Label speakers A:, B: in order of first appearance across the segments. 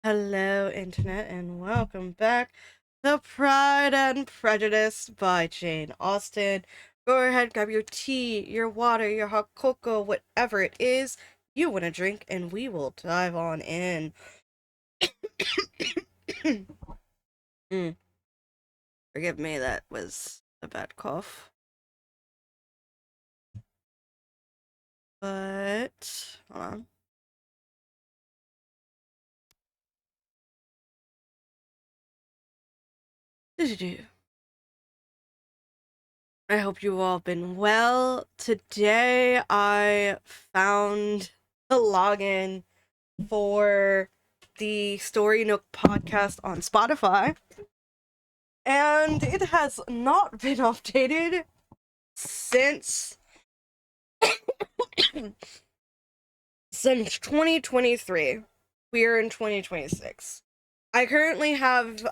A: Hello, Internet, and welcome back to Pride and Prejudice by Jane Austen. Go ahead, grab your tea, your water, your hot cocoa, whatever it is you want to drink, and we will dive on in. Mm, forgive me, that was a bad cough. But, hold on. Do-do-do. I hope you all been well. Today I found the login for the Story Nook podcast on Spotify, and it has not been updated since since 2023. We're in 2026. I currently have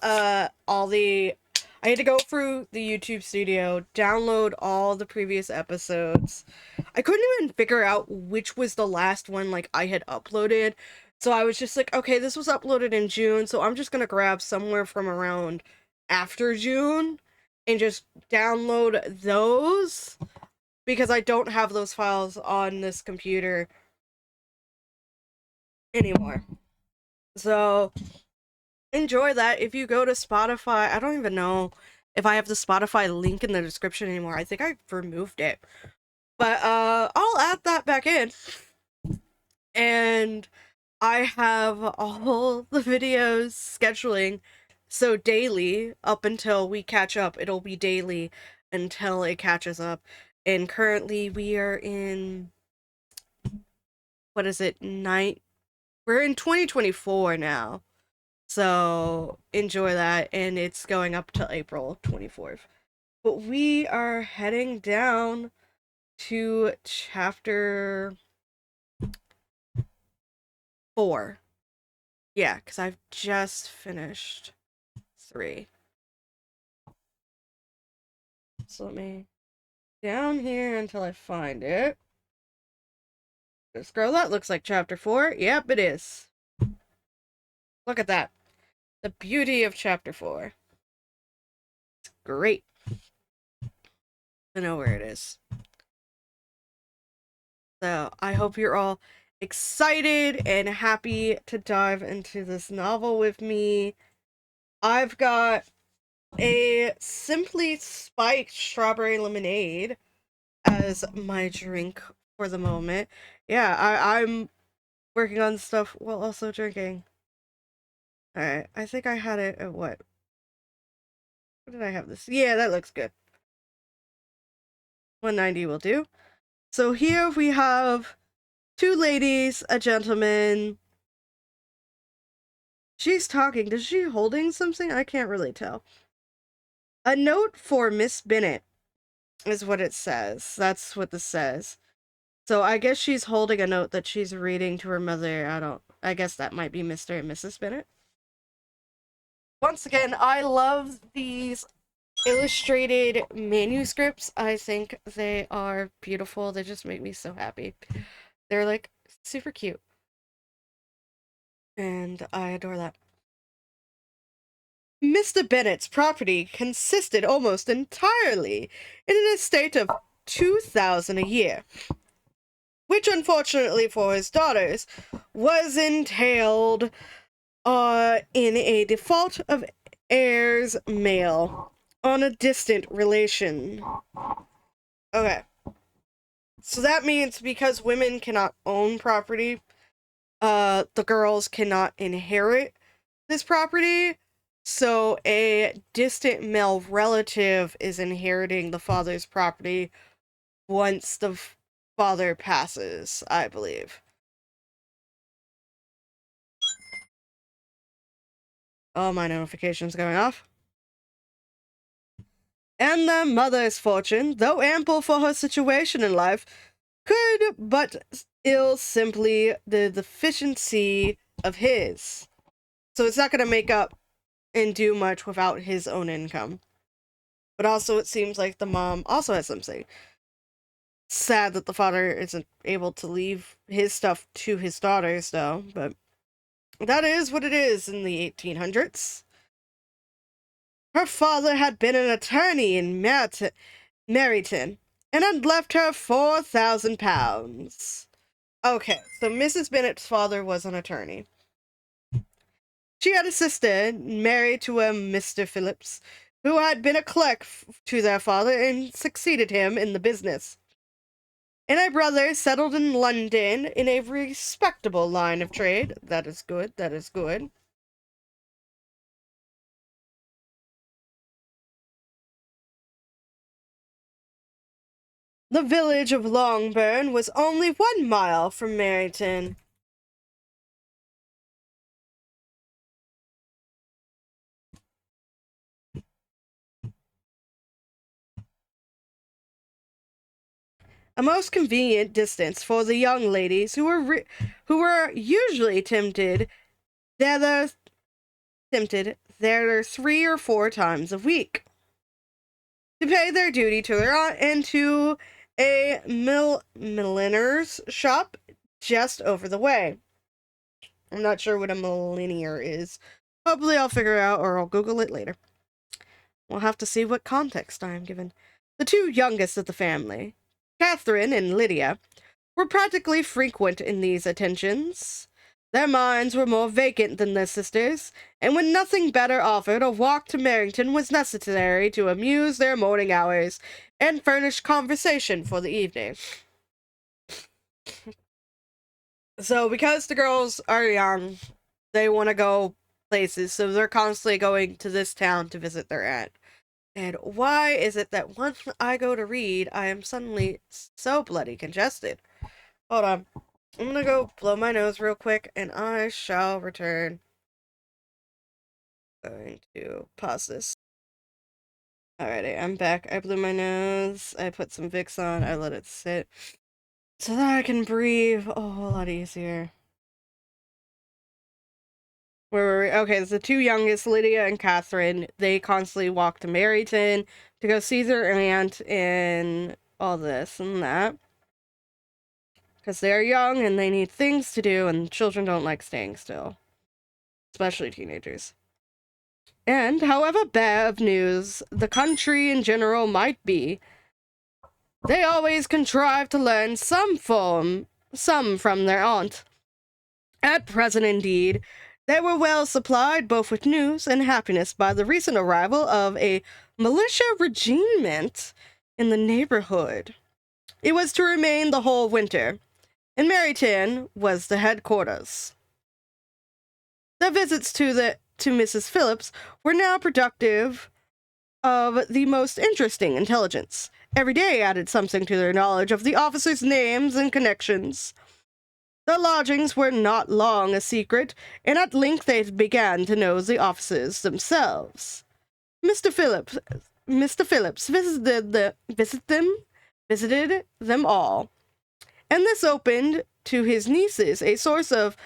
A: all the I had to go through the YouTube studio, download all the previous episodes. I couldn't even figure out which was the last one like I had uploaded. So I was just like, okay, this was uploaded in June, so I'm just gonna grab somewhere from around after June and just download those because I don't have those files on this computer anymore. So enjoy that. If you go to Spotify, I don't even know if I have the Spotify link in the description anymore. I think I removed it. But I'll add that back in. And I have all the videos scheduling so daily up until we catch up. It'll be daily until it catches up. And currently we are in what is it? We're in 2024 now. So enjoy that, and it's going up till April 24th. But we are heading down to chapter 4. Yeah, because I've just finished 3. So let me down here until I find it. Scroll, that looks like chapter 4. Yep, it is. Look at that. The beauty of chapter 4. It's great. I know where it is. So I hope you're all excited and happy to dive into this novel with me. I've got a simply spiked strawberry lemonade as my drink for the moment. Yeah, I'm working on stuff while also drinking. Alright, I think I had it at what? What did I have this? Yeah, that looks good. 190 will do. So here we have 2 ladies, a gentleman. She's talking. Is she holding something? I can't really tell. A note for Miss Bennet is what it says. That's what this says. So I guess she's holding a note that she's reading to her mother. I guess that might be Mr. and Mrs. Bennet. Once again, I love these illustrated manuscripts. I think they are beautiful. They just make me so happy. They're like super cute. And I adore that. Mr. Bennet's property consisted almost entirely in an estate of 2,000 a year, which unfortunately for his daughters was entailed in a default of heirs male on a distant relation. Okay. So that means because women cannot own property, the girls cannot inherit this property. So a distant male relative is inheriting the father's property once the father passes, I believe. Oh, my notification's going off. And the mother's fortune, though ample for her situation in life, could but ill simply the deficiency of his. So it's not going to make up and do much without his own income. But also, it seems like the mom also has something. Sad that the father isn't able to leave his stuff to his daughters, though, but That is what it is in the 1800s. Her father had been an attorney in Meryton and had left her £4,000. Okay, so Mrs. Bennet's father was an attorney. She had a sister married to a Mr. Phillips, who had been a clerk to their father and succeeded him in the business. And a brother settled in London in a respectable line of trade. That is good, that is good. The village of Longbourn was only 1 mile from Meryton. A most convenient distance for the young ladies who were usually tempted thither 3 or 4 times a week to pay their duty to their aunt and to a milliner's shop just over the way. I'm not sure what a milliner is. Probably I'll figure it out or I'll Google it later. We'll have to see what context I am given. The 2 youngest of the family, Catherine and Lydia, were practically frequent in these attentions. Their minds were more vacant than their sisters', and when nothing better offered, a walk to Meryton was necessary to amuse their morning hours and furnish conversation for the evening. So, because the girls are young, they want to go places, so they're constantly going to this town to visit their aunt. And why is it that when I go to read, I am suddenly so bloody congested? Hold on. I'm gonna go blow my nose real quick, and I shall return. Going to pause this. Alrighty, I'm back. I blew my nose, I put some Vicks on, I let it sit, so that I can breathe a whole lot easier. Where were we? Okay, the 2 youngest, Lydia and Catherine, they constantly walk to Meryton to go see their aunt and all this and that. Because they're young and they need things to do, and children don't like staying still. Especially teenagers. And, however bad of news the country in general might be, they always contrive to learn some from their aunt. At present, indeed, they were well supplied both with news and happiness by the recent arrival of a militia regiment in the neighborhood. It was to remain the whole winter, and Meryton was the headquarters. Their visits to Mrs. Phillips were now productive of the most interesting intelligence. Every day added something to their knowledge of the officers' names and connections. The lodgings were not long a secret, and at length they began to know the officers themselves. Mr. Phillips visited them all, and this opened to his nieces a source of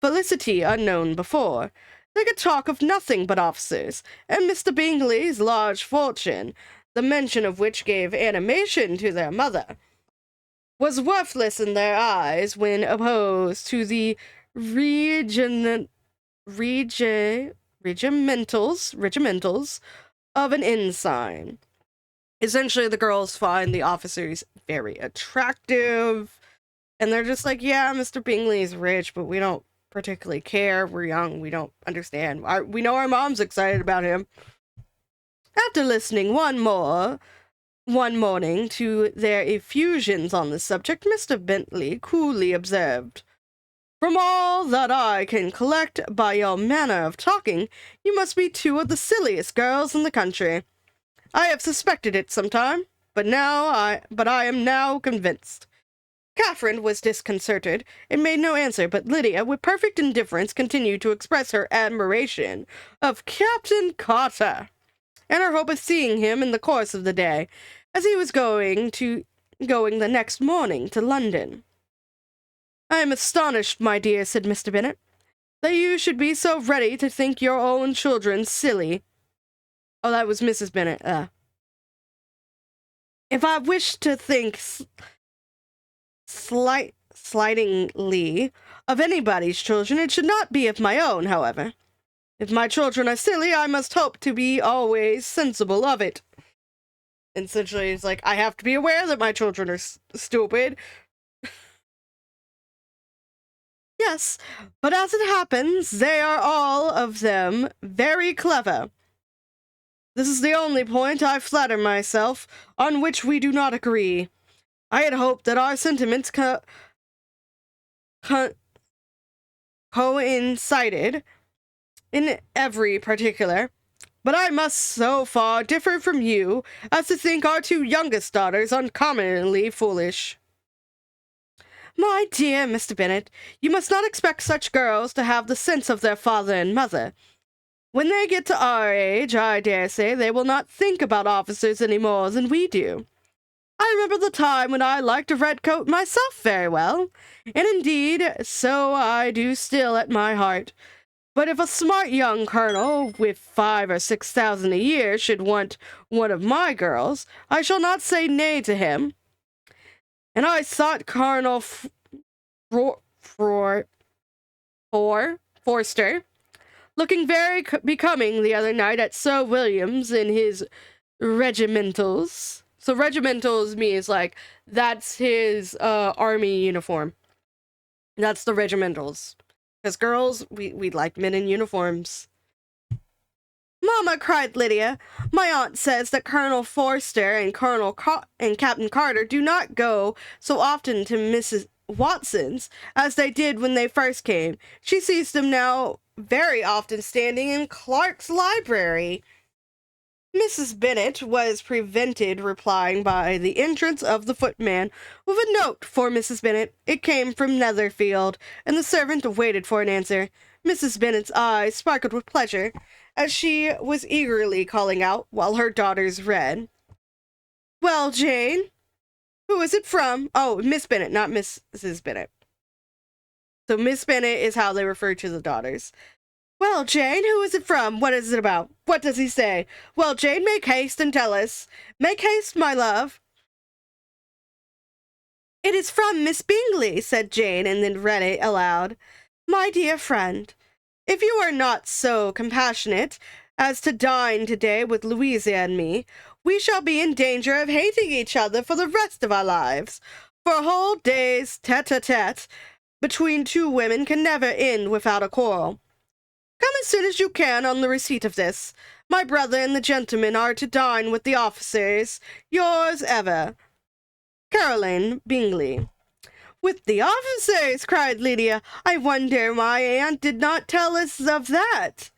A: felicity unknown before. They could talk of nothing but officers, and Mr. Bingley's large fortune, the mention of which gave animation to their mother, was worthless in their eyes when opposed to the regimentals of an ensign. Essentially, the girls find the officers very attractive, and they're just like, yeah, Mr. Bingley's rich, but we don't particularly care. We're young. We don't understand. We know our mom's excited about him. After listening one morning to their effusions on the subject, Mr. Bentley coolly observed, "From all that I can collect by your manner of talking, you must be 2 of the silliest girls in the country. I have suspected it some time, but I am now convinced." Catherine was disconcerted and made no answer, but Lydia, with perfect indifference, continued to express her admiration of Captain Carter, and her hope of seeing him in the course of the day, as he was going the next morning to London. "I am astonished, my dear," said Mr. Bennet, "that you should be so ready to think your own children silly." Oh, that was Mrs. Bennet. "If I wish to think slightingly of anybody's children. It should not be of my own, however. If my children are silly, I must hope to be always sensible of it. And essentially, it's like, I have to be aware that my children are stupid. Yes, but as it happens, they are all of them very clever. This is the only point, I flatter myself, on which we do not agree. I had hoped that our sentiments coincided in every particular, but I must so far differ from you as to think our two youngest daughters uncommonly foolish. My dear Mr. Bennet, you must not expect such girls to have the sense of their father and mother. When they get to our age, I dare say they will not think about officers any more than we do. I remember the time when I liked a red coat myself very well, and indeed, so I do still at my heart. But if a smart young colonel with 5,000 or 6,000 a year should want one of my girls, I shall not say nay to him. And I thought Colonel Forster looking very becoming the other night at Sir William's in his regimentals. So regimentals means, like, that's his army uniform. That's the regimentals. Because girls, we like men in uniforms. Mama, cried Lydia, my aunt says that Colonel Forster and Captain Carter do not go so often to Mrs. Watson's as they did when they first came. She sees them now very often standing in Clark's library. Mrs. Bennet was prevented replying by the entrance of the footman with a note for Mrs. Bennet. It came from Netherfield, and the servant waited for an answer. Mrs. Bennet's eyes sparkled with pleasure as she was eagerly calling out while her daughters read. Well, Jane, who is it from? Oh, Miss Bennet, not Mrs. Bennet. So Miss Bennet is how they refer to the daughters. Well, Jane, who is it from? What is it about? What does he say? Well, Jane, make haste and tell us. Make haste, my love. It is from Miss Bingley, said Jane, and then read it aloud. My dear friend, if you are not so compassionate as to dine today with Louisa and me, we shall be in danger of hating each other for the rest of our lives. For a whole day's tete-a-tete between two women can never end without a quarrel. Come as soon as you can on the receipt of this. My brother and the gentlemen are to dine with the officers. Yours ever, Caroline Bingley. With the officers, cried Lydia. I wonder my aunt did not tell us of that.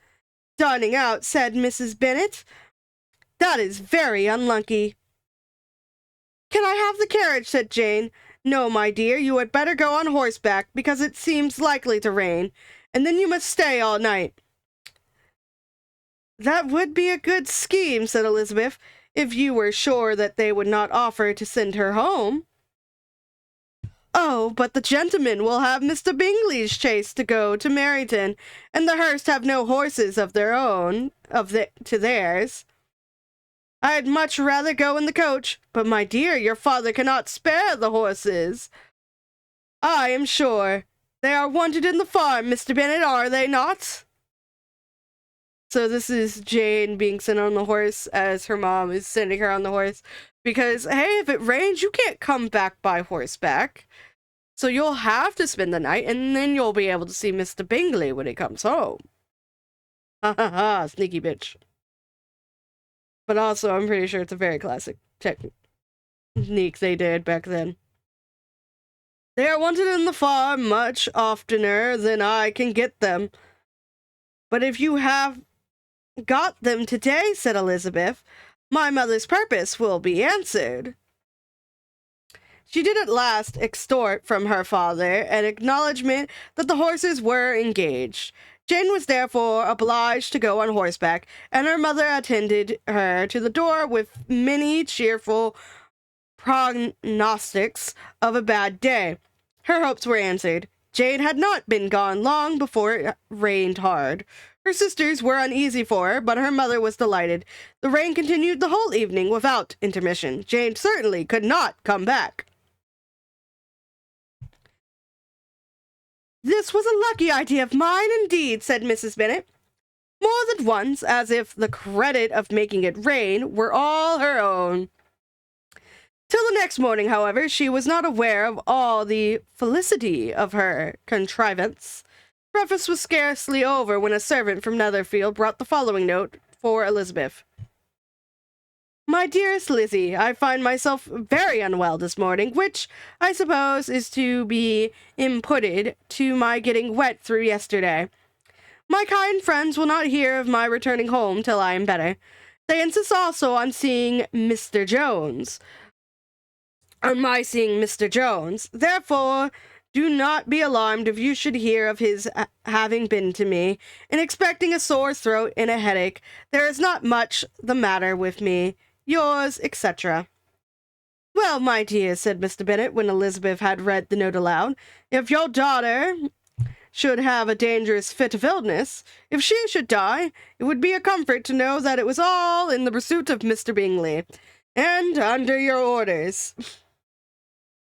A: Dining out, said Mrs. Bennet. That is very unlucky. Can I have the carriage, said Jane. No, my dear, you had better go on horseback, because it seems likely to rain, and then you must stay all night. That would be a good scheme, said Elizabeth, if you were sure that they would not offer to send her home. Oh, but the gentlemen will have Mr. Bingley's chaise to go to Meryton, and the Hursts have no horses of their own, to theirs. I'd much rather go in the coach, but my dear, your father cannot spare the horses. I am sure. They are wanted in the farm, Mr. Bennet, are they not? So this is Jane being sent on the horse as her mom is sending her on the horse. Because, hey, if it rains, you can't come back by horseback. So you'll have to spend the night, and then you'll be able to see Mr. Bingley when he comes home. Ha ha ha, sneaky bitch. But also, I'm pretty sure it's a very classic technique they did back then. They are wanted in the farm much oftener than I can get them. But if you have got them today, said Elizabeth, my mother's purpose will be answered. She did at last extort from her father an acknowledgment that the horses were engaged. Jane was therefore obliged to go on horseback, and her mother attended her to the door with many cheerful prognostics of a bad day. Her hopes were answered. Jane had not been gone long before it rained hard. Her sisters were uneasy for her, but her mother was delighted. The rain continued the whole evening without intermission. Jane certainly could not come back. "This was a lucky idea of mine, indeed," said Mrs. Bennet, more than once, as if the credit of making it rain were all her own. Till the next morning, however, she was not aware of all the felicity of her contrivance. Breakfast was scarcely over when a servant from Netherfield brought the following note for Elizabeth. "My dearest Lizzie, I find myself very unwell this morning, which, I suppose, is to be imputed to my getting wet through yesterday. My kind friends will not hear of my returning home till I am better. They insist also on seeing Mr. Jones, on my seeing Mr. Jones. Therefore, do not be alarmed if you should hear of his having been to me, and expecting a sore throat and a headache. There is not much the matter with me. Yours, etc." "Well, my dear," said Mr. Bennet, when Elizabeth had read the note aloud, "if your daughter should have a dangerous fit of illness, if she should die, it would be a comfort to know that it was all in the pursuit of Mr. Bingley, and under your orders."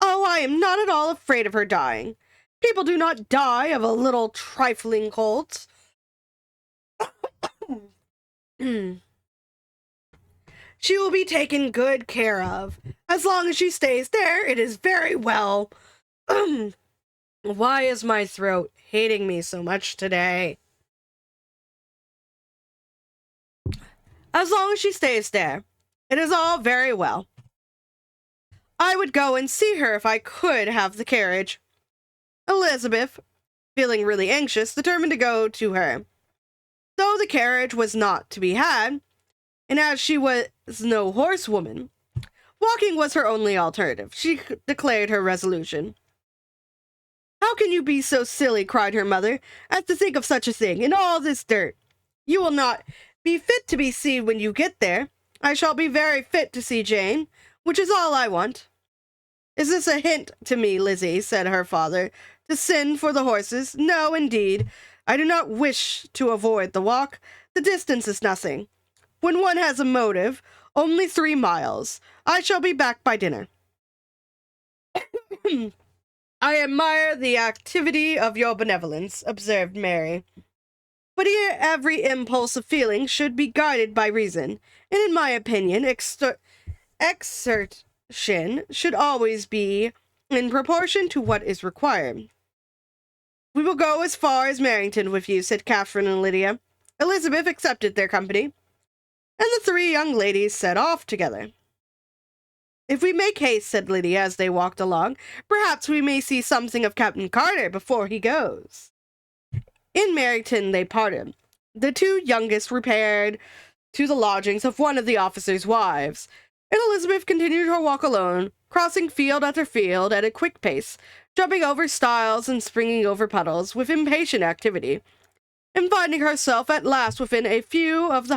A: "Oh, I am not at all afraid of her dying. People do not die of a little trifling colds." "She will be taken good care of. As long as she stays there, it is very well. Why is my throat hating me so much today? As long as she stays there, it is all very well. I would go and see her if I could have the carriage." Elizabeth, feeling really anxious, determined to go to her. Though the carriage was not to be had, and as she was no horsewoman, walking was her only alternative. She declared her resolution. "How can you be so silly," cried her mother, "as to think of such a thing, in all this dirt? You will not be fit to be seen when you get there. I shall be very fit to see Jane, which is all I want." "Is this a hint to me, Lizzie," said her father, "to send for the horses? No, indeed. I do not wish to avoid the walk. The distance is nothing. When one has a motive, only 3 miles. I shall be back by dinner." "I admire the activity of your benevolence," observed Mary. "But here every impulse of feeling should be guided by reason, and in my opinion, exertion should always be in proportion to what is required." "We will go as far as Marrington with you," said Catherine and Lydia. Elizabeth accepted their company, and the 3 young ladies set off together. "If we make haste," said Lydia as they walked along, "perhaps we may see something of Captain Carter before he goes." In Marrington they parted. The 2 youngest repaired to the lodgings of one of the officers' wives, and Elizabeth continued her walk alone, crossing field after field at a quick pace, jumping over stiles and springing over puddles with impatient activity, and finding herself at last within view of the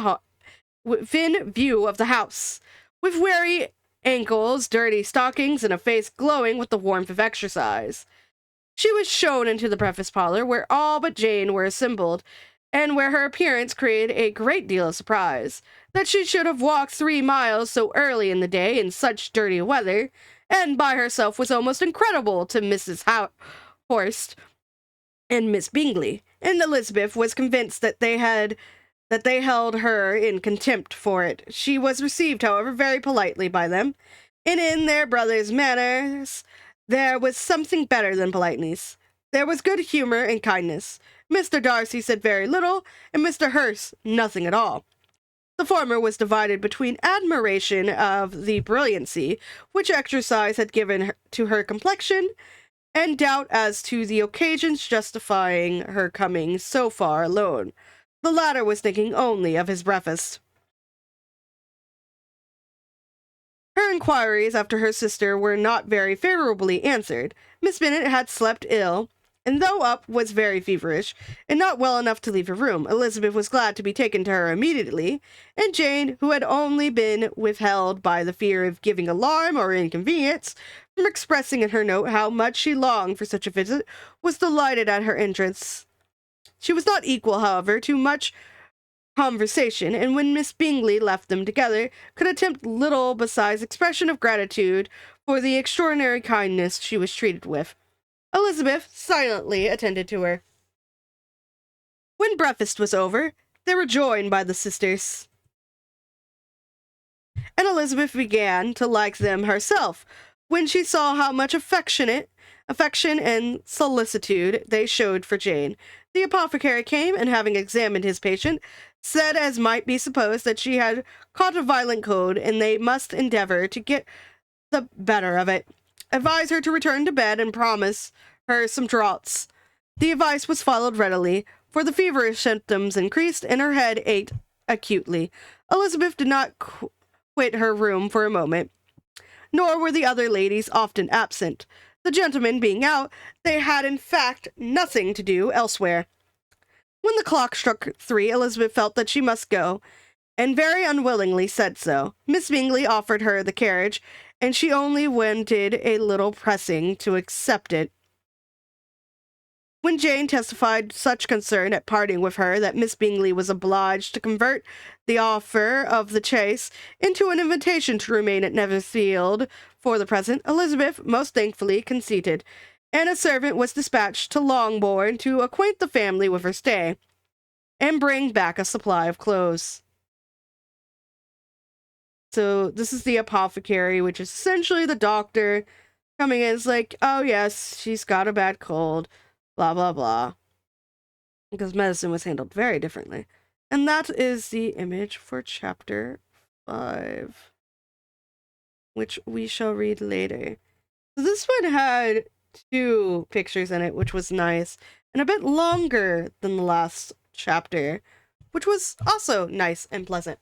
A: house, with weary ankles, dirty stockings, and a face glowing with the warmth of exercise. She was shown into the breakfast parlor, where all but Jane were assembled, and where her appearance created a great deal of surprise. That she should have walked 3 miles so early in the day in such dirty weather, and by herself, was almost incredible to Mrs. Horst and Miss Bingley, and Elizabeth was convinced that they held her in contempt for it. She was received, however, very politely by them, and in their brother's manners there was something better than politeness. There was good humor and kindness. Mr. Darcy said very little, and Mr. Hurst nothing at all. The former was divided between admiration of the brilliancy which exercise had given to her complexion, and doubt as to the occasions justifying her coming so far alone. The latter was thinking only of his breakfast. Her inquiries after her sister were not very favorably answered. Miss Bennet had slept ill, and though up, was very feverish, and not well enough to leave her room. Elizabeth was glad to be taken to her immediately, and Jane, who had only been withheld by the fear of giving alarm or inconvenience from expressing in her note how much she longed for such a visit, was delighted at her entrance. She was not equal, however, to much conversation, and when Miss Bingley left them together, could attempt little besides expression of gratitude for the extraordinary kindness she was treated with. Elizabeth silently attended to her. When breakfast was over, they were joined by the sisters, and Elizabeth began to like them herself when she saw how much affection and solicitude they showed for Jane. The apothecary came, and having examined his patient, said, as might be supposed, that she had caught a violent cold, and they must endeavor to get the better of it. Advise her to return to bed and promise her some draughts. The advice was followed readily, for the feverish symptoms increased and her head ached acutely. Elizabeth did not quit her room for a moment, nor were the other ladies often absent. The gentlemen being out, they had in fact nothing to do elsewhere. When the clock struck 3, Elizabeth felt that she must go, and very unwillingly said so. Miss Bingley offered her the carriage, and she only wanted a little pressing to accept it. When Jane testified such concern at parting with her that Miss Bingley was obliged to convert the offer of the chaise into an invitation to remain at Netherfield for the present, Elizabeth most thankfully conceded, and a servant was dispatched to Longbourn to acquaint the family with her stay, and bring back a supply of clothes. So this is the apothecary, which is essentially the doctor coming in. It's like, oh yes, she's got a bad cold, blah, blah, blah. Because medicine was handled very differently. And that is the image for chapter 5, which we shall read later. This one had 2 pictures in it, which was nice, and a bit longer than the last chapter, which was also nice and pleasant.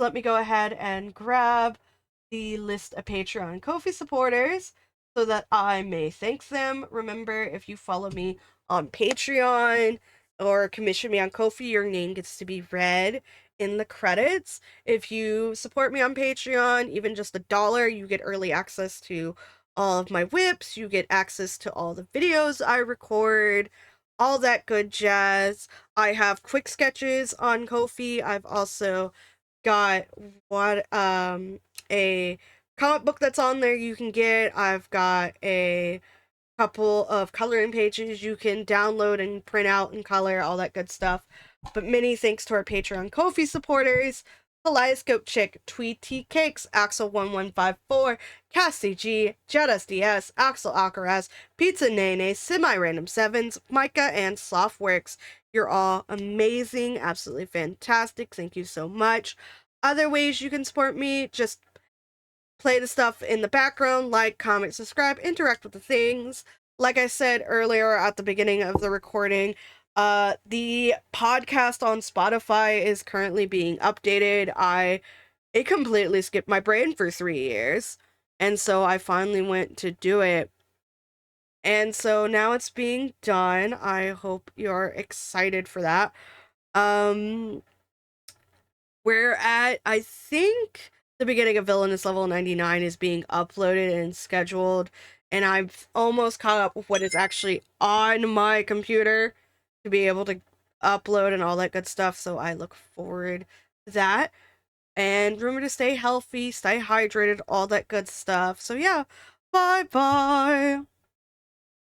A: Let me go ahead and grab the list of Patreon and Ko-fi supporters so that I may thank them. Remember, if you follow me on Patreon or commission me on Ko-fi, your name gets to be read in the credits. If you support me on Patreon, even just $1, you get early access to all of my whips, you get access to all the videos I record, all that good jazz. I have quick sketches on Ko-fi. I've also got a comic book that's on there you can get. I've got a couple of coloring pages you can download and print out and color, all that good stuff. But many thanks to our Patreon Ko-fi supporters: Kaleidoscope Chick, Tweety Cakes, Axel1154, Cassie G, Jet SDS, Axel Alcaraz, Pizza Nene, Semi-Random Sevens, Micah, and Softworks. You're all amazing, absolutely fantastic. Thank you so much. Other ways you can support me: just play the stuff in the background, like, comment, subscribe, interact with the things. Like I said earlier at the beginning of the recording, the podcast on Spotify is currently being updated. It completely skipped my brain for 3 years, and so I finally went to do it. And so now it's being done. I hope you're excited for that. We're at, I think, the beginning of Villainous Level 99 is being uploaded and scheduled, and I've almost caught up with what is actually on my computer to be able to upload and all that good stuff, so I look forward to that. And remember to stay healthy, stay hydrated, all that good stuff. So yeah, bye-bye!